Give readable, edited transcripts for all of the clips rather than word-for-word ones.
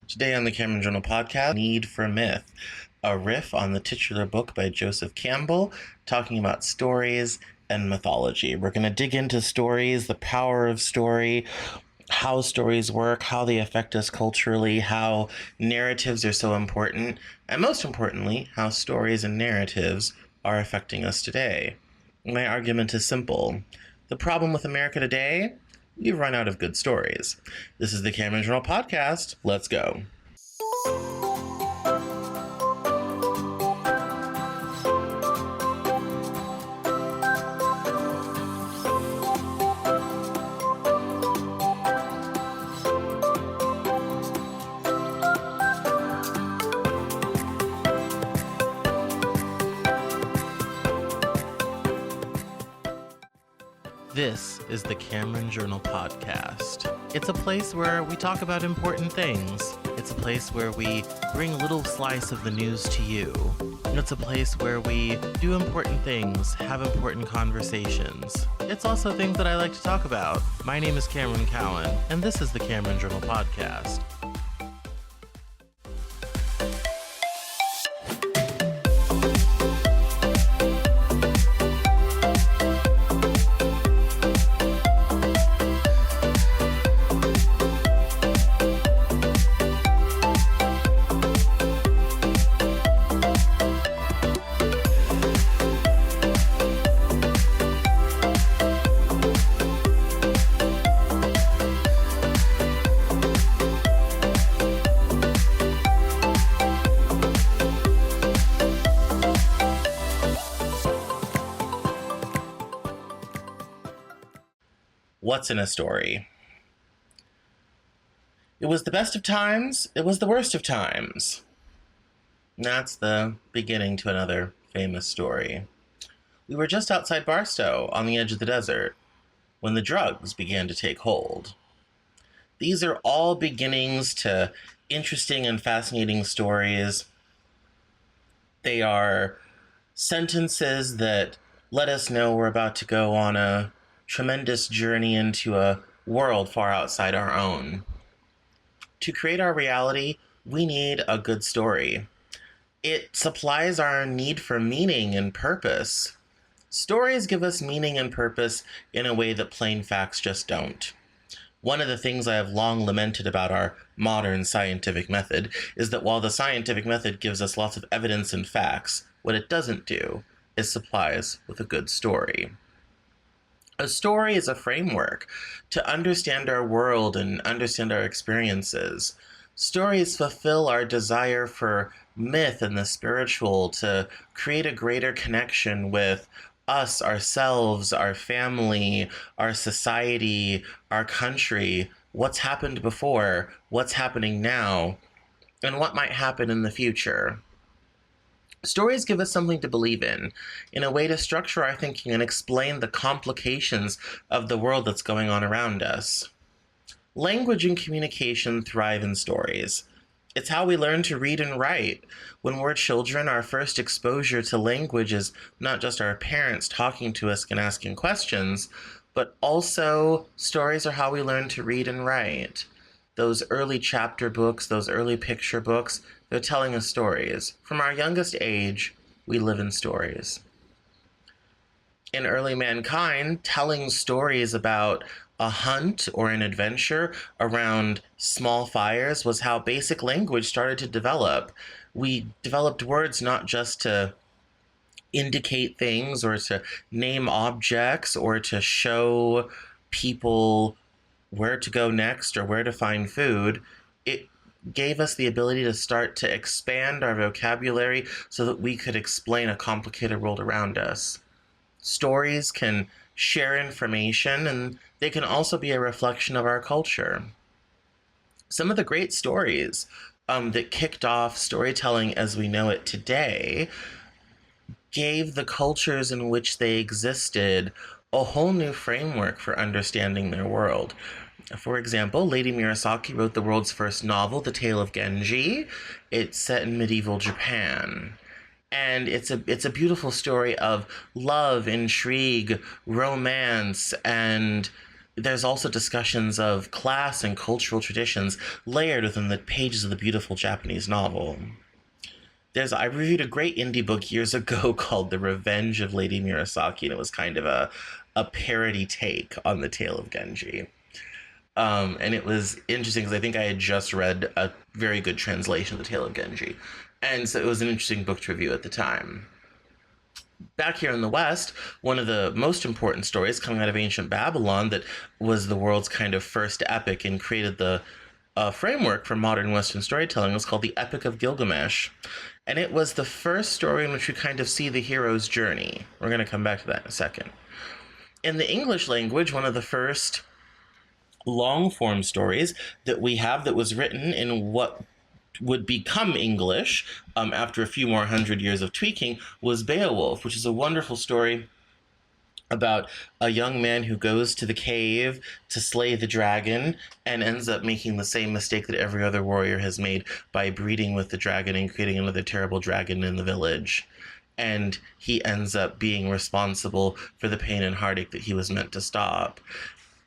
Today on the Cameron Journal podcast, Need for Myth, a riff on the titular book by Joseph Campbell, talking about stories and mythology. We're going to dig into stories, the power of story, how stories work, how they affect us culturally, how narratives are so important, and most importantly, how stories and narratives are affecting us today. My argument is simple. The problem with America today? We've run out of good stories. This is the Cameron Journal podcast. Let's go. This is the Cameron Journal podcast. It's a place where we talk about important things. It's a place where we bring a little slice of the news to you. It's a place where we do important things, have important conversations. It's also things that I like to talk about. My name is Cameron Cowan, and this is the Cameron Journal podcast. What's in a story? It was the best of times, it was the worst of times. That's the beginning to another famous story. We were just outside Barstow, on the edge of the desert, when the drugs began to take hold. These are all beginnings to interesting and fascinating stories. They are sentences that let us know we're about to go on a tremendous journey into a world far outside our own. To create our reality, we need a good story. It supplies our need for meaning and purpose. Stories give us meaning and purpose in a way that plain facts just don't. One of the things I have long lamented about our modern scientific method is that while the scientific method gives us lots of evidence and facts, what it doesn't do is supply us with a good story. A story is a framework to understand our world and understand our experiences. Stories fulfill our desire for myth and the spiritual, to create a greater connection with us, ourselves, our family, our society, our country, what's happened before, what's happening now, and what might happen in the future. Stories give us something to believe in a way to structure our thinking and explain the complications of the world that's going on around us. Language and communication thrive in stories. It's how we learn to read and write. When we're children, our first exposure to language is not just our parents talking to us and asking questions, but also stories are how we learn to read and write. Those early chapter books, those early picture books, they're telling us stories. From our youngest age, we live in stories. In early mankind, telling stories about a hunt or an adventure around small fires was how basic language started to develop. We developed words not just to indicate things or to name objects or to show people where to go next or where to find food. It gave us the ability to start to expand our vocabulary so that we could explain a complicated world around us. Stories can share information, and they can also be a reflection of our culture. Some of the great stories that kicked off storytelling as we know it today gave the cultures in which they existed a whole new framework for understanding their world. For example, Lady Murasaki wrote the world's first novel, The Tale of Genji. It's set in medieval Japan. And it's a beautiful story of love, intrigue, romance, and There's also discussions of class and cultural traditions layered within the pages of the beautiful Japanese novel. I reviewed a great indie book years ago called The Revenge of Lady Murasaki, and it was kind of a parody take on the tale of Genji. And it was interesting because I think I had just read a very good translation of the tale of Genji. And so it was an interesting book to review at the time. Back here in the West, one of the most important stories coming out of ancient Babylon that was the world's kind of first epic and created the framework for modern Western storytelling was called the Epic of Gilgamesh. And it was the first story in which we kind of see the hero's journey. We're going to come back to that in a second. In the English language, one of the first long form stories that we have that was written in what would become English after a few more hundred years of tweaking was Beowulf, which is a wonderful story about a young man who goes to the cave to slay the dragon and ends up making the same mistake that every other warrior has made by breeding with the dragon and creating another terrible dragon in the village. And he ends up being responsible for the pain and heartache that he was meant to stop.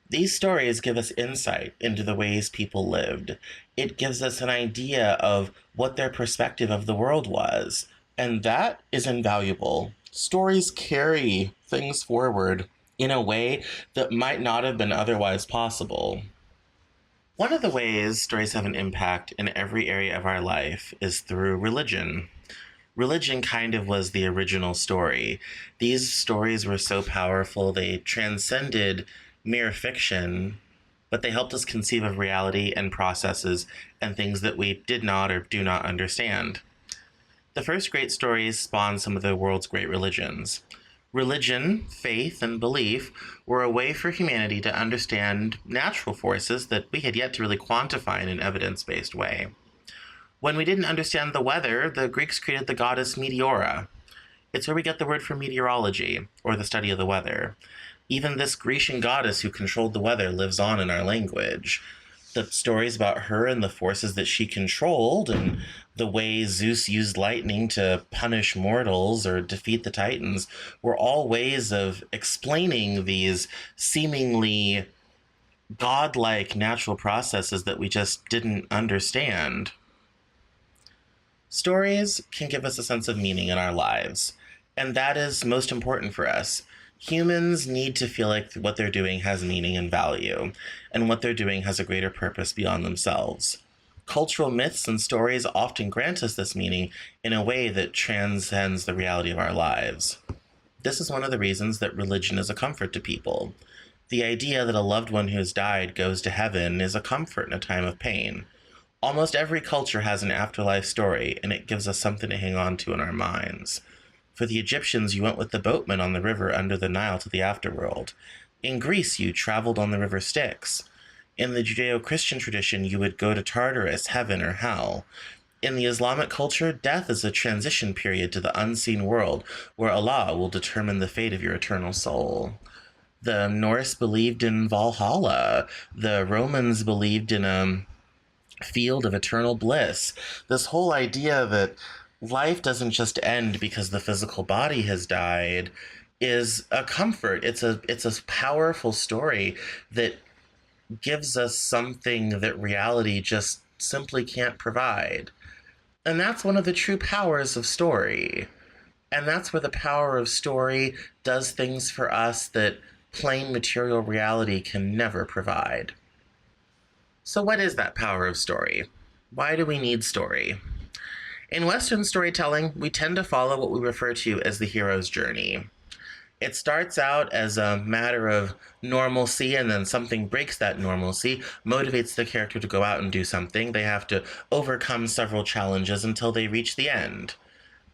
These stories give us insight into the ways people lived. It gives us an idea of what their perspective of the world was, and that is invaluable. Stories carry things forward in a way that might not have been otherwise possible. One of the ways stories have an impact in every area of our life is through religion. Religion kind of was the original story. These stories were so powerful, they transcended mere fiction, but they helped us conceive of reality and processes and things that we did not or do not understand. The first great stories spawned some of the world's great religions. Religion, faith, and belief were a way for humanity to understand natural forces that we had yet to really quantify in an evidence-based way. When we didn't understand the weather, the Greeks created the goddess Meteora. It's where we get the word for meteorology, or the study of the weather. Even this Grecian goddess who controlled the weather lives on in our language. The stories about her and the forces that she controlled and the way Zeus used lightning to punish mortals or defeat the Titans were all ways of explaining these seemingly godlike natural processes that we just didn't understand. Stories can give us a sense of meaning in our lives, and that is most important for us. Humans need to feel like what they're doing has meaning and value, and what they're doing has a greater purpose beyond themselves. Cultural myths and stories often grant us this meaning in a way that transcends the reality of our lives. This is one of the reasons that religion is a comfort to people. The idea that a loved one who has died goes to heaven is a comfort in a time of pain. Almost every culture has an afterlife story, and it gives us something to hang on to in our minds. For the Egyptians, you went with the boatmen on the river under the Nile to the afterworld. In Greece, you traveled on the river Styx. In the Judeo-Christian tradition, you would go to Tartarus, heaven, or hell. In the Islamic culture, death is a transition period to the unseen world, where Allah will determine the fate of your eternal soul. The Norse believed in Valhalla. The Romans believed in a field of eternal bliss. This whole idea that life doesn't just end because the physical body has died is a comfort. It's a powerful story that gives us something that reality just simply can't provide. And that's one of the true powers of story. And that's where the power of story does things for us that plain material reality can never provide. So what is that power of story? Why do we need story? In Western storytelling, we tend to follow what we refer to as the hero's journey. It starts out as a matter of normalcy, and then something breaks that normalcy, motivates the character to go out and do something. They have to overcome several challenges until they reach the end.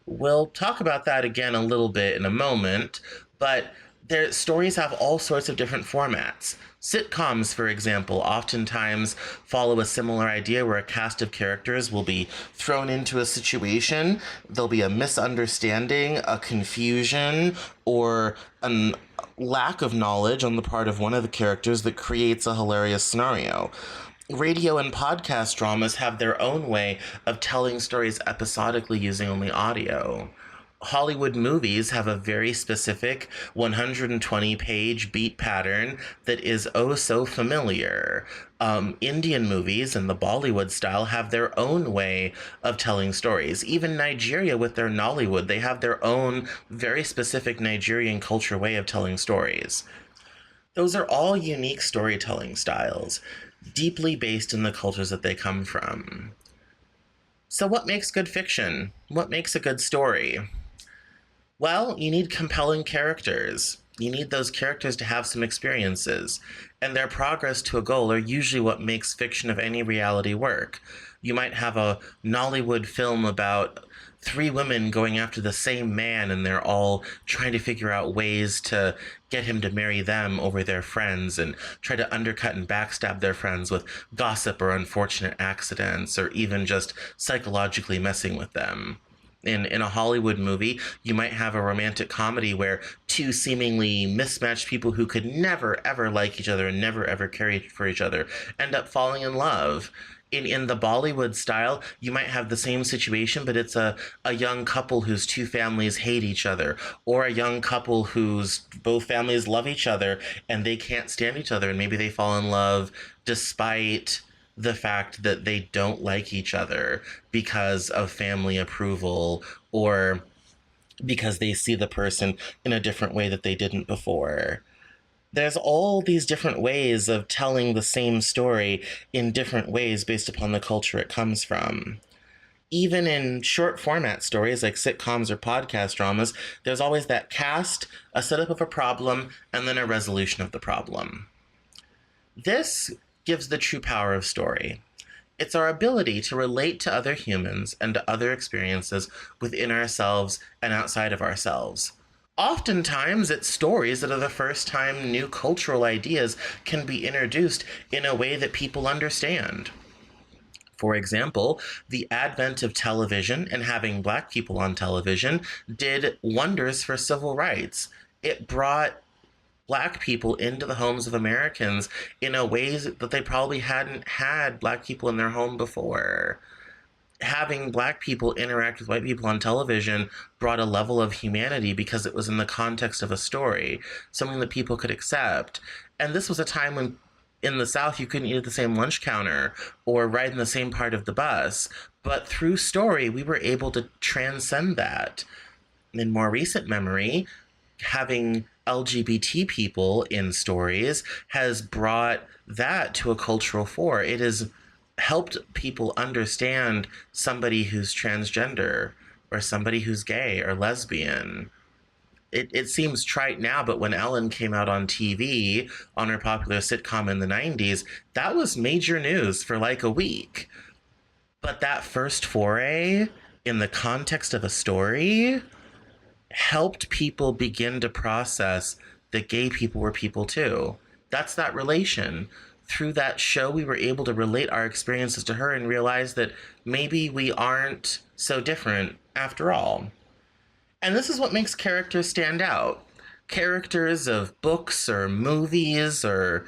We'll talk about that again a little bit in a moment, but their stories have all sorts of different formats. Sitcoms, for example, oftentimes follow a similar idea where a cast of characters will be thrown into a situation. There'll be a misunderstanding, a confusion, or a lack of knowledge on the part of one of the characters that creates a hilarious scenario. Radio and podcast dramas have their own way of telling stories episodically using only audio. Hollywood movies have a very specific 120-page beat pattern that is oh so familiar. Indian movies and the Bollywood style have their own way of telling stories. Even Nigeria with their Nollywood, they have their own very specific Nigerian culture way of telling stories. Those are all unique storytelling styles, deeply based in the cultures that they come from. So, what makes good fiction? What makes a good story? Well, you need compelling characters. You need those characters to have some experiences, and their progress to a goal are usually what makes fiction of any reality work. You might have a Nollywood film about three women going after the same man, and they're all trying to figure out ways to get him to marry them over their friends and try to undercut and backstab their friends with gossip or unfortunate accidents or even just psychologically messing with them. In a Hollywood movie, you might have a romantic comedy where two seemingly mismatched people who could never ever like each other and never ever care for each other end up falling in love. In the Bollywood style, you might have the same situation, but it's a young couple whose two families hate each other, or a young couple whose both families love each other and they can't stand each other, and maybe they fall in love despite the fact that they don't like each other because of family approval or because they see the person in a different way that they didn't before. There's all these different ways of telling the same story in different ways based upon the culture it comes from. Even in short format stories like sitcoms or podcast dramas, there's always that cast, a setup of a problem, and then a resolution of the problem. This gives the true power of story. It's our ability to relate to other humans and to other experiences within ourselves and outside of ourselves. Oftentimes, it's stories that are the first time new cultural ideas can be introduced in a way that people understand. For example, the advent of television and having Black people on television did wonders for civil rights. It brought Black people into the homes of Americans in a ways that they probably hadn't had Black people in their home before. Having Black people interact with white people on television brought a level of humanity because it was in the context of a story, something that people could accept. And this was a time when in the South you couldn't eat at the same lunch counter or ride in the same part of the bus. But through story, we were able to transcend that. In more recent memory, having LGBT people in stories has brought that to a cultural fore. It has helped people understand somebody who's transgender or somebody who's gay or lesbian. It seems trite now, but when Ellen came out on TV on her popular sitcom in the 90s, that was major news for like a week. But that first foray in the context of a story helped people begin to process that gay people were people too. That's that relation. Through that show, we were able to relate our experiences to her and realize that maybe we aren't so different after all. And this is what makes characters stand out. Characters of books or movies or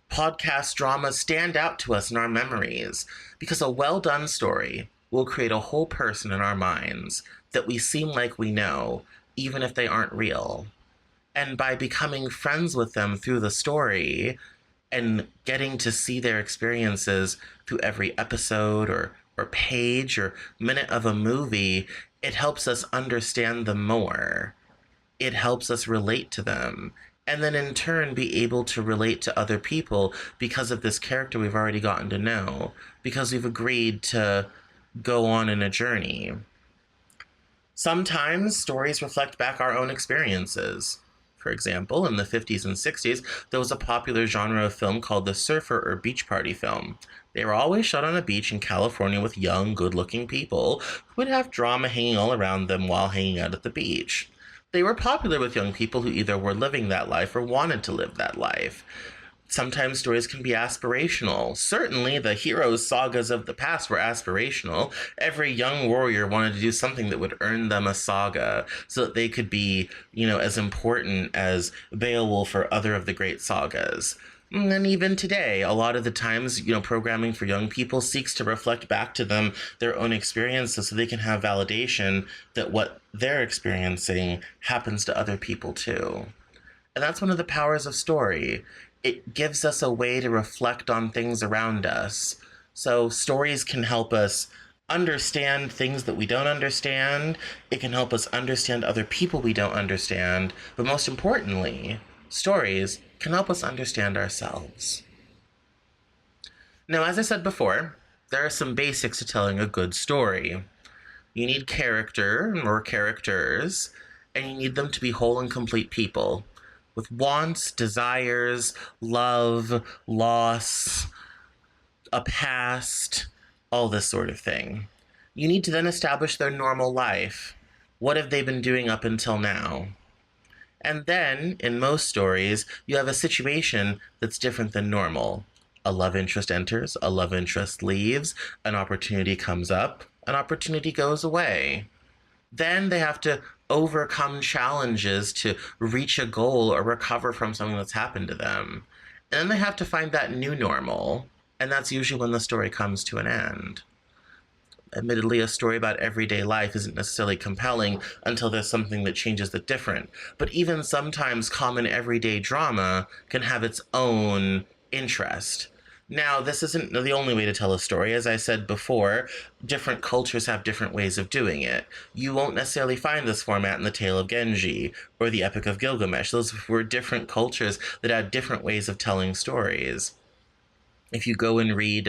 podcast dramas stand out to us in our memories because a well-done story will create a whole person in our minds that we seem like we know, even if they aren't real. And by becoming friends with them through the story and getting to see their experiences through every episode or page or minute of a movie, it helps us understand them more. It helps us relate to them. And then in turn be able to relate to other people because of this character we've already gotten to know, because we've agreed to go on in a journey. Sometimes stories reflect back our own experiences. For example, in the 50s and 60s, there was a popular genre of film called the surfer or beach party film. They were always shot on a beach in California with young, good-looking people who would have drama hanging all around them while hanging out at the beach. They were popular with young people who either were living that life or wanted to live that life. Sometimes stories can be aspirational. Certainly, the heroes' sagas of the past were aspirational. Every young warrior wanted to do something that would earn them a saga so that they could be, as important as Beowulf or other of the great sagas. And even today, a lot of the times, programming for young people seeks to reflect back to them their own experiences so they can have validation that what they're experiencing happens to other people too. And that's one of the powers of story. It gives us a way to reflect on things around us. So stories can help us understand things that we don't understand. It can help us understand other people we don't understand. But most importantly, stories can help us understand ourselves. Now, as I said before, there are some basics to telling a good story. You need character or characters, and you need them to be whole and complete people with wants, desires, love, loss, a past, all this sort of thing. You need to then establish their normal life. What have they been doing up until now? And then, in most stories, you have a situation that's different than normal. A love interest enters, a love interest leaves, an opportunity comes up, an opportunity goes away. Then they have to overcome challenges to reach a goal or recover from something that's happened to them. And then they have to find that new normal, and that's usually when the story comes to an end. Admittedly, a story about everyday life isn't necessarily compelling until there's something that changes it different. But even sometimes common everyday drama can have its own interest. Now, this isn't the only way to tell a story. As I said before, different cultures have different ways of doing it. You won't necessarily find this format in the Tale of Genji or the Epic of Gilgamesh. Those were different cultures that had different ways of telling stories. If you go and read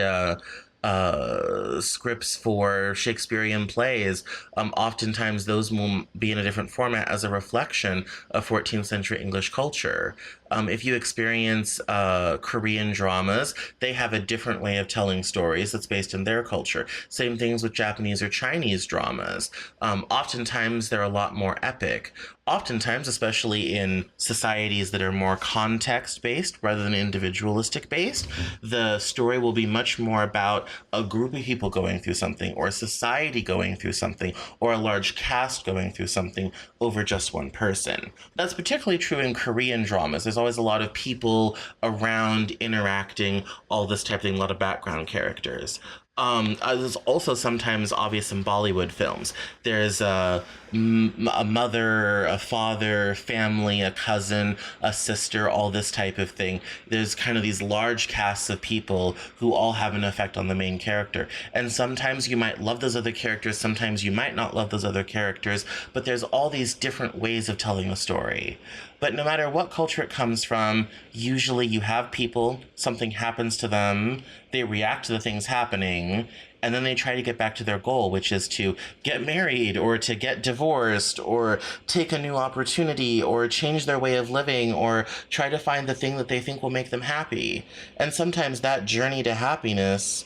scripts for Shakespearean plays, oftentimes those will be in a different format as a reflection of 14th century English culture. If you experience Korean dramas, they have a different way of telling stories that's based in their culture. Same things with Japanese or Chinese dramas. Oftentimes they're a lot more epic. Oftentimes, especially in societies that are more context-based rather than individualistic-based, the story will be much more about a group of people going through something, or a society going through something, or a large cast going through something over just one person. That's particularly true in Korean dramas. There's always a lot of people around interacting, all this type of thing, a lot of background characters. There's also sometimes obvious in Bollywood films. There's a mother, a father, family, a cousin, a sister, all this type of thing. There's kind of these large casts of people who all have an effect on the main character. And sometimes you might love those other characters, sometimes you might not love those other characters, but there's all these different ways of telling a story. But no matter what culture it comes from, usually you have people, something happens to them, they react to the things happening, and then they try to get back to their goal, which is to get married or to get divorced or take a new opportunity or change their way of living or try to find the thing that they think will make them happy. And sometimes that journey to happiness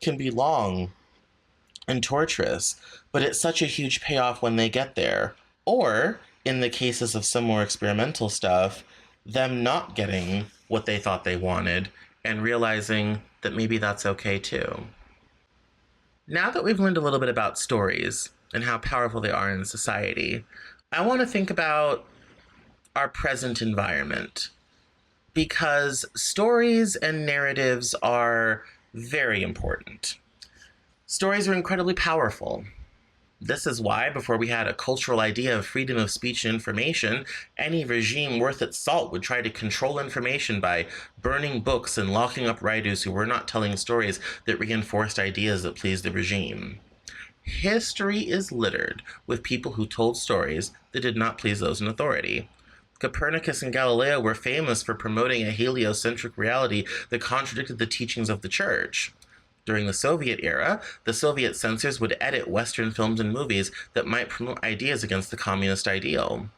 can be long and torturous, but it's such a huge payoff when they get there. Or, in the cases of some more experimental stuff, them not getting what they thought they wanted and realizing that maybe that's okay too. Now that we've learned a little bit about stories and how powerful they are in society, I want to think about our present environment, because stories and narratives are very important. Stories are incredibly powerful. This is why, before we had a cultural idea of freedom of speech and information, any regime worth its salt would try to control information by burning books and locking up writers who were not telling stories that reinforced ideas that pleased the regime. History is littered with people who told stories that did not please those in authority. Copernicus and Galileo were famous for promoting a heliocentric reality that contradicted the teachings of the Church. During the Soviet era, the Soviet censors would edit Western films and movies that might promote ideas against the communist ideal.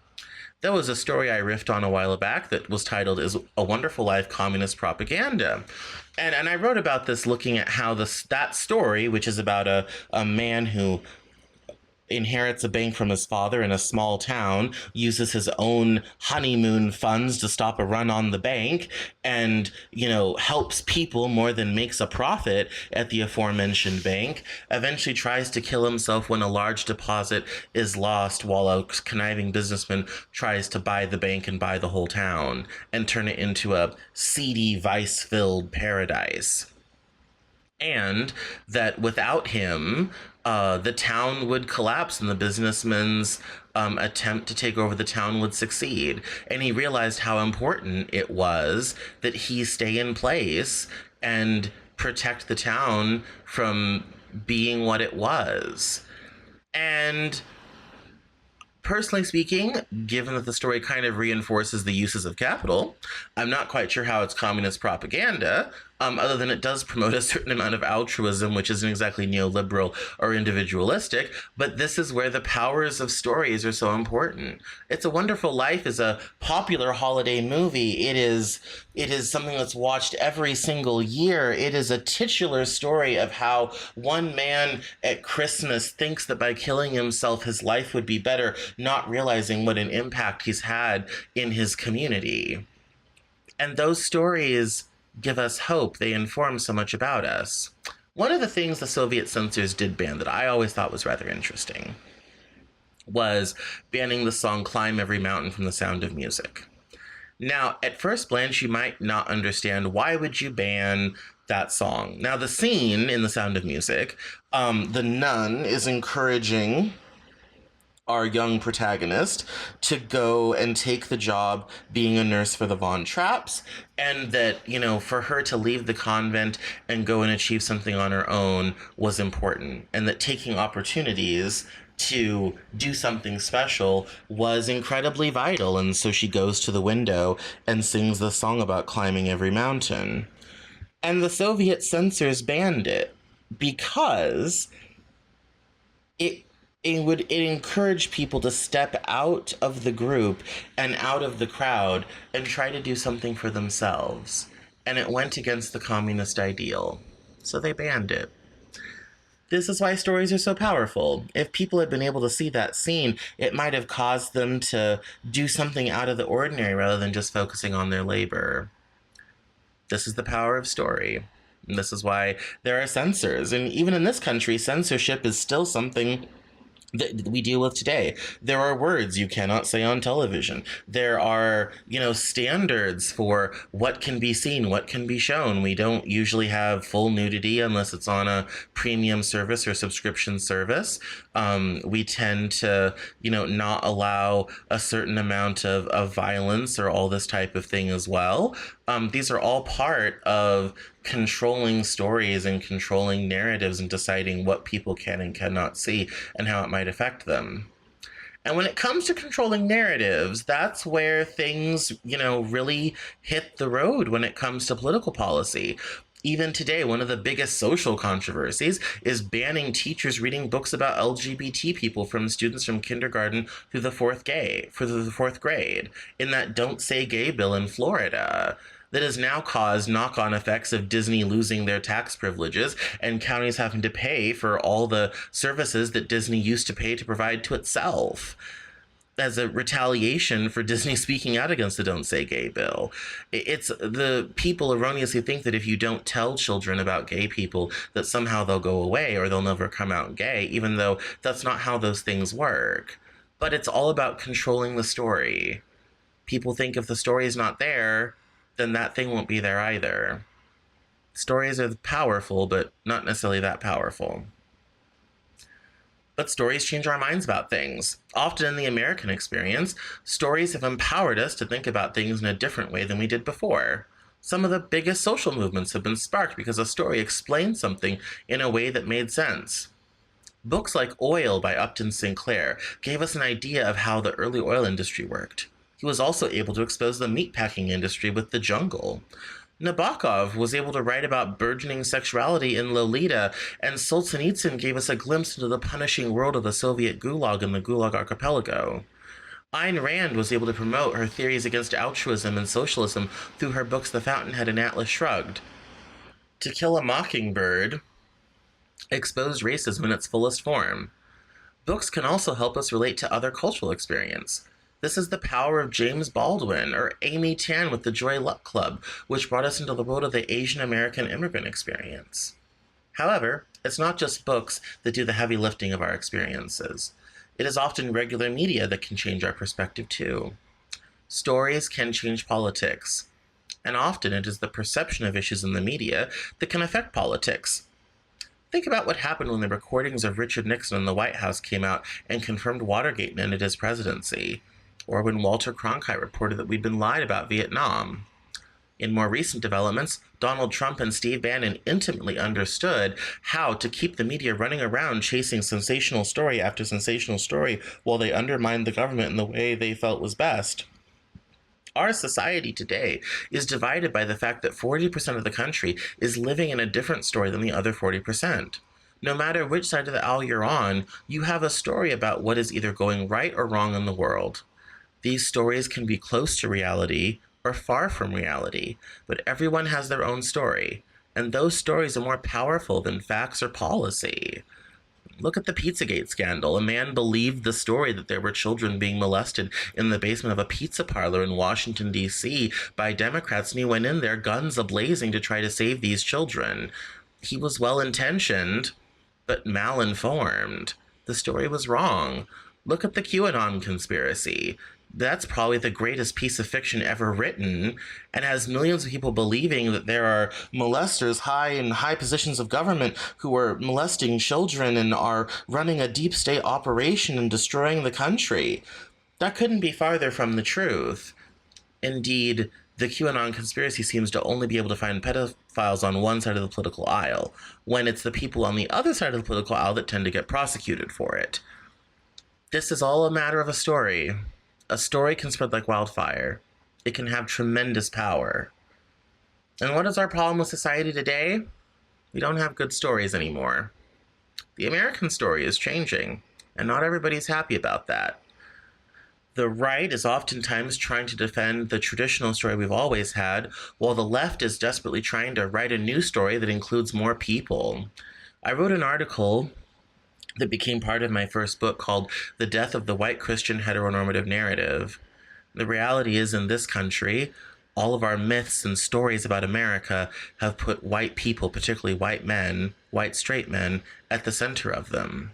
There was a story I riffed on a while back that was titled "Is a Wonderful Life Communist Propaganda?" And I wrote about this looking at how that story, which is about a man who inherits a bank from his father in a small town, uses his own honeymoon funds to stop a run on the bank, and, helps people more than makes a profit at the aforementioned bank, eventually tries to kill himself when a large deposit is lost while a conniving businessman tries to buy the bank and buy the whole town and turn it into a seedy, vice-filled paradise. And that without him, the town would collapse and the businessman's attempt to take over the town would succeed. And he realized how important it was that he stay in place and protect the town from being what it was. And personally speaking, given that the story kind of reinforces the uses of capital, I'm not quite sure how it's communist propaganda, other than it does promote a certain amount of altruism, which isn't exactly neoliberal or individualistic, but this is where the powers of stories are so important. It's a Wonderful Life is a popular holiday movie. It is something that's watched every single year. It is a titular story of how one man at Christmas thinks that by killing himself, his life would be better, not realizing what an impact he's had in his community. And those stories give us hope. They inform so much about us. One of the things the Soviet censors did ban that I always thought was rather interesting was banning the song Climb Every Mountain from The Sound of Music. Now, at first glance, you might not understand why would you ban that song. Now, the scene in The Sound of Music, the nun is encouraging our young protagonist to go and take the job being a nurse for the Von Trapps, and that, for her to leave the convent and go and achieve something on her own was important, and that taking opportunities to do something special was incredibly vital. And so she goes to the window and sings the song about climbing every mountain. And the Soviet censors banned it because it encourage people to step out of the group and out of the crowd and try to do something for themselves. And it went against the communist ideal. So they banned it. This is why stories are so powerful. If people had been able to see that scene, it might have caused them to do something out of the ordinary rather than just focusing on their labor. This is the power of story. And this is why there are censors. And even in this country, censorship is still something that we deal with today. There are words you cannot say on television. There are, standards for what can be seen, what can be shown. We don't usually have full nudity unless it's on a premium service or subscription service. We tend to, not allow a certain amount of violence or all this type of thing as well. These are all part of controlling stories and controlling narratives and deciding what people can and cannot see and how it might affect them. And when it comes to controlling narratives, that's where things, really hit the road when it comes to political policy. Even today, one of the biggest social controversies is banning teachers reading books about LGBT people from students from kindergarten through the fourth grade in that Don't Say Gay bill in Florida that has now caused knock-on effects of Disney losing their tax privileges and counties having to pay for all the services that Disney used to pay to provide to itself as a retaliation for Disney speaking out against the Don't Say Gay bill. It's the people erroneously think that if you don't tell children about gay people, that somehow they'll go away or they'll never come out gay, even though that's not how those things work. But it's all about controlling the story. People think if the story is not there, then that thing won't be there either. Stories are powerful, but not necessarily that powerful. But stories change our minds about things. Often in the American experience, stories have empowered us to think about things in a different way than we did before. Some of the biggest social movements have been sparked because a story explained something in a way that made sense. Books like Oil by Upton Sinclair gave us an idea of how the early oil industry worked. He was also able to expose the meatpacking industry with The Jungle. Nabokov was able to write about burgeoning sexuality in Lolita, and Solzhenitsyn gave us a glimpse into the punishing world of the Soviet Gulag and the Gulag Archipelago. Ayn Rand was able to promote her theories against altruism and socialism through her books The Fountainhead and Atlas Shrugged. To Kill a Mockingbird exposed racism in its fullest form. Books can also help us relate to other cultural experience. This is the power of James Baldwin or Amy Tan with the Joy Luck Club, which brought us into the world of the Asian American immigrant experience. However, it's not just books that do the heavy lifting of our experiences. It is often regular media that can change our perspective too. Stories can change politics, and often it is the perception of issues in the media that can affect politics. Think about what happened when the recordings of Richard Nixon in the White House came out and confirmed Watergate ended his presidency, or when Walter Cronkite reported that we'd been lied about Vietnam. In more recent developments, Donald Trump and Steve Bannon intimately understood how to keep the media running around chasing sensational story after sensational story while they undermined the government in the way they felt was best. Our society today is divided by the fact that 40% of the country is living in a different story than the other 40%. No matter which side of the aisle you're on, you have a story about what is either going right or wrong in the world. These stories can be close to reality or far from reality, but everyone has their own story, and those stories are more powerful than facts or policy. Look at the Pizzagate scandal. A man believed the story that there were children being molested in the basement of a pizza parlor in Washington, D.C. by Democrats, and he went in there guns a-blazing to try to save these children. He was well-intentioned, but malinformed. The story was wrong. Look at the QAnon conspiracy. That's probably the greatest piece of fiction ever written, and has millions of people believing that there are molesters high in high positions of government who are molesting children and are running a deep state operation and destroying the country. That couldn't be farther from the truth. Indeed, the QAnon conspiracy seems to only be able to find pedophiles on one side of the political aisle, when it's the people on the other side of the political aisle that tend to get prosecuted for it. This is all a matter of a story. A story can spread like wildfire. It can have tremendous power. And what is our problem with society today? We don't have good stories anymore. The American story is changing, and not everybody's happy about that. The right is oftentimes trying to defend the traditional story we've always had, while the left is desperately trying to write a new story that includes more people. I wrote an article that became part of my first book called The Death of the White Christian Heteronormative Narrative. The reality is, in this country, all of our myths and stories about America have put white people, particularly white men, white straight men, at the center of them.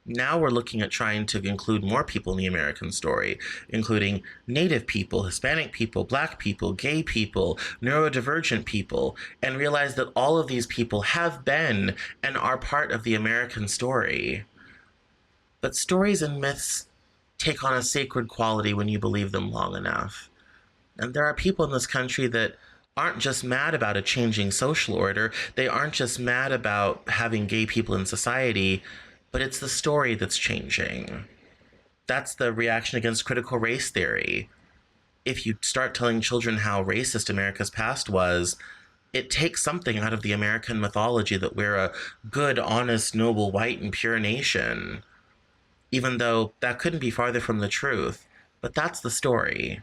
Now we're looking at trying to include more people in the American story, including Native people, Hispanic people, Black people, gay people, neurodivergent people, and realize that all of these people have been and are part of the American story. But stories and myths take on a sacred quality when you believe them long enough. And there are people in this country that aren't just mad about a changing social order, they aren't just mad about having gay people in society, but it's the story that's changing. That's the reaction against critical race theory. If you start telling children how racist America's past was, it takes something out of the American mythology that we're a good, honest, noble, white, and pure nation. Even though that couldn't be farther from the truth. But that's the story.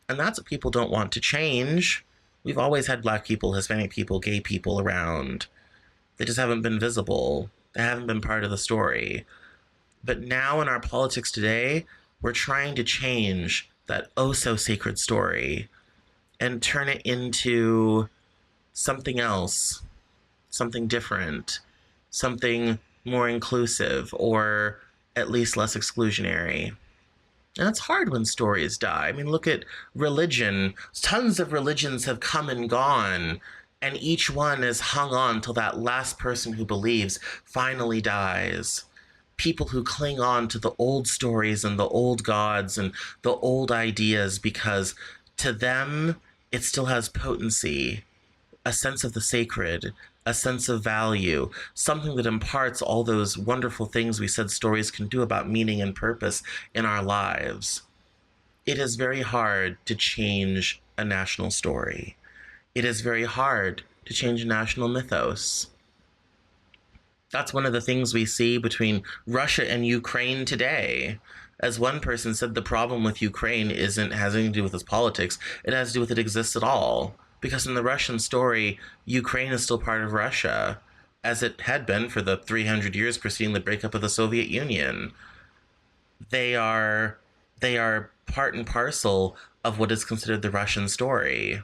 And that's what people don't want to change. We've always had Black people, Hispanic people, gay people around. They just haven't been visible. They haven't been part of the story. But now in our politics today, we're trying to change that oh-so-sacred story and turn it into something else, something different, something more inclusive, or at least less exclusionary. And it's hard when stories die. I mean, look at religion. Tons of religions have come and gone, and each one is hung on till that last person who believes finally dies. People who cling on to the old stories and the old gods and the old ideas because to them it still has potency, a sense of the sacred, a sense of value, something that imparts all those wonderful things we said stories can do about meaning and purpose in our lives. It is very hard to change a national story. It is very hard to change a national mythos. That's one of the things we see between Russia and Ukraine today. As one person said, the problem with Ukraine has anything to do with its politics. It has to do with it exists at all. Because in the Russian story, Ukraine is still part of Russia. as it had been for the 300 years preceding the breakup of the Soviet Union. They are part and parcel of what is considered the Russian story.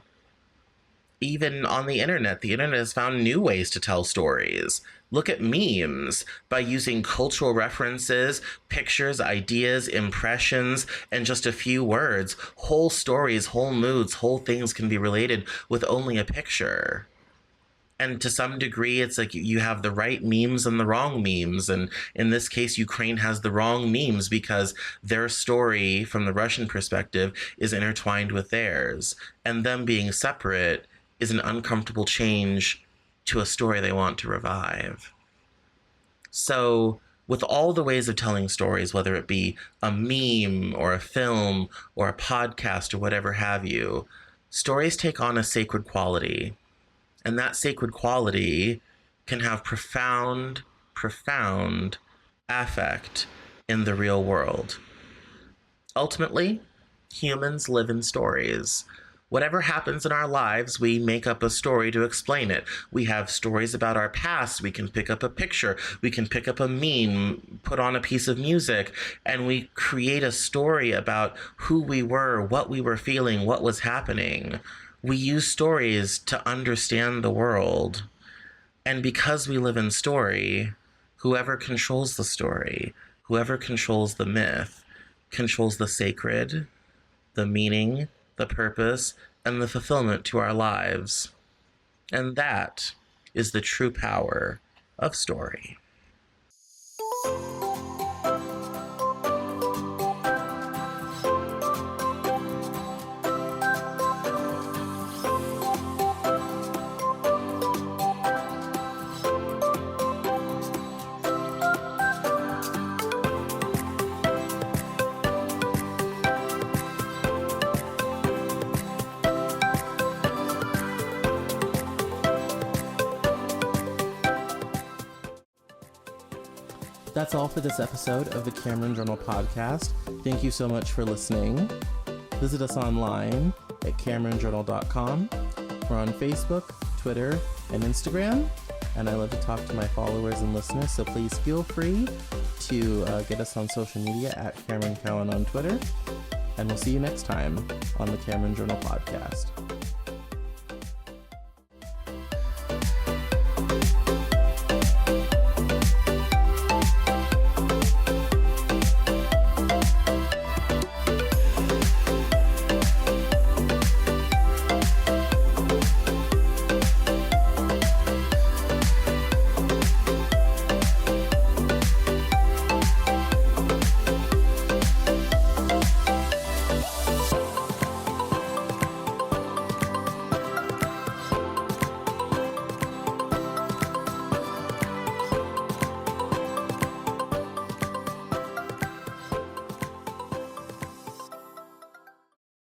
Even on the internet has found new ways to tell stories. Look at memes. By using cultural references, pictures, ideas, impressions, and just a few words, whole stories, whole moods, whole things can be related with only a picture. And to some degree, it's like you have the right memes and the wrong memes. And in this case, Ukraine has the wrong memes because their story from the Russian perspective is intertwined with theirs. And them being separate is an uncomfortable change to a story they want to revive. So with all the ways of telling stories, whether it be a meme or a film or a podcast or whatever have you, stories take on a sacred quality. And that sacred quality can have profound affect in the real world. Ultimately, humans live in stories. Whatever happens in our lives, we make up a story to explain it. We have stories about our past. We can pick up a picture. We can pick up a meme, put on a piece of music, and we create a story about who we were, what we were feeling, what was happening. We use stories to understand the world. And because we live in story, whoever controls the story, whoever controls the myth, controls the sacred, the meaning, the purpose, and the fulfillment to our lives. And that is the true power of story. That's all for this episode of the Cameron Journal podcast. Thank you so much for listening. Visit us online at CameronJournal.com. We're on Facebook, Twitter, and Instagram. And I love to talk to my followers and listeners, so please feel free to get us on social media at Cameron Cowan on Twitter. And we'll see you next time on the Cameron Journal podcast.